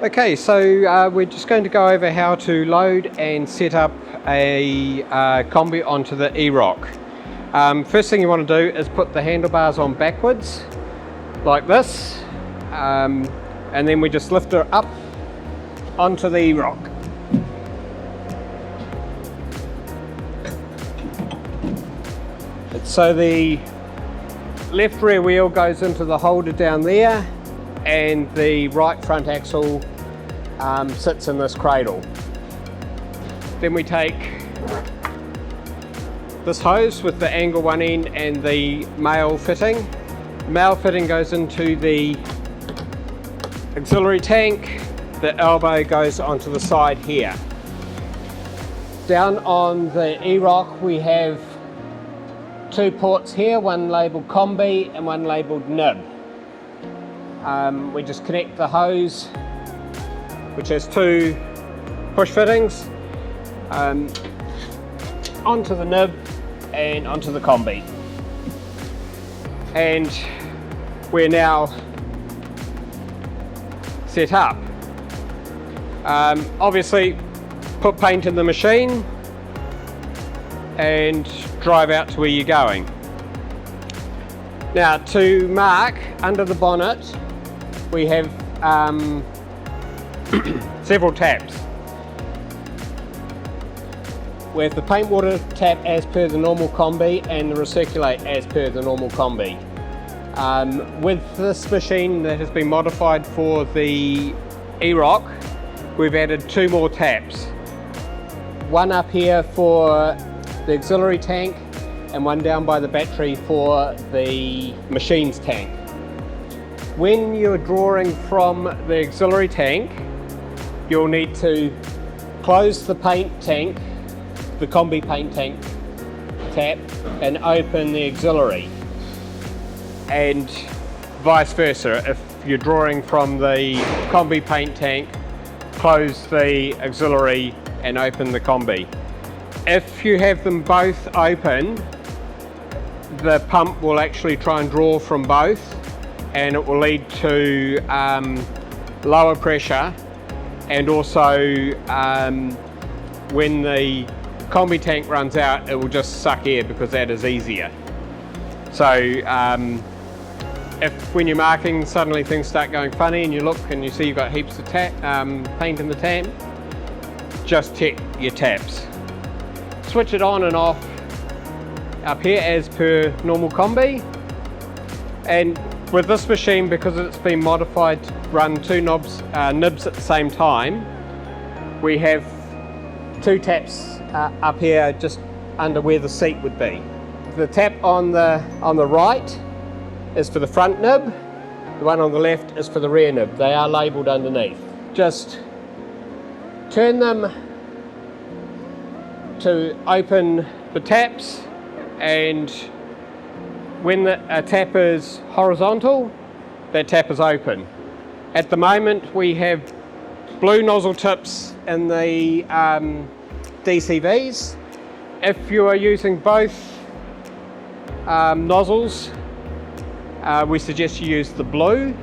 Okay, so we're just going to go over how to load and set up a Kombi onto the E-Rok. First thing you want to do is put the handlebars on backwards, like this, and then we just lift her up onto the E-Rok. So the left rear wheel goes into the holder down there, and the right front axle sits in this cradle. Then we take this hose with the angle one end and the male fitting. Male fitting goes into the auxiliary tank. The elbow goes onto the side here. Down on the E-Rok we have two ports here, one labelled Kombi and one labelled nib. We just connect the hose, which has two push fittings, onto the nib and onto the Kombi. And we're now set up. Obviously, put paint in the machine and drive out to where you're going. Now, to mark under the bonnet, we have several taps. We have the paint water tap as per the normal Kombi and the recirculate as per the normal Kombi. With this machine that has been modified for the E-Rok, we've added two more taps. One up here for the auxiliary tank and one down by the battery for the machine's tank. When you're drawing from the auxiliary tank, you'll need to close the paint tank, the Kombi paint tank tap, and open the auxiliary, and vice versa. If you're drawing from the Kombi paint tank, close the auxiliary and open the Kombi. If you have them both open, the pump will actually try and draw from both, and it will lead to lower pressure, and also when the Kombi tank runs out, it will just suck air because that is easier. So if when you're marking suddenly things start going funny and you look and you see you've got heaps of paint in the tank, just check your taps. Switch it on and off up here as per normal Kombi. And with this machine, because it's been modified to run two nibs at the same time, we have two taps up here just under where the seat would be. The tap on the right is for the front nib, the one on the left is for the rear nib. They are labelled underneath. Just turn them to open the taps, and when a tap is horizontal, that tap is open. At the moment we have blue nozzle tips in the DCVs. If you are using both nozzles, we suggest you use the blue.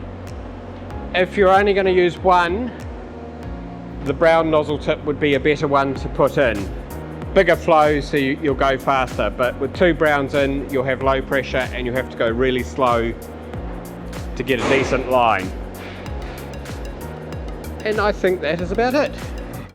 If you're only going to use one, the brown nozzle tip would be a better one to put in. Bigger flow, so you'll go faster, but with two browns in, you'll have low pressure and you'll have to go really slow to get a decent line. And I think that is about it.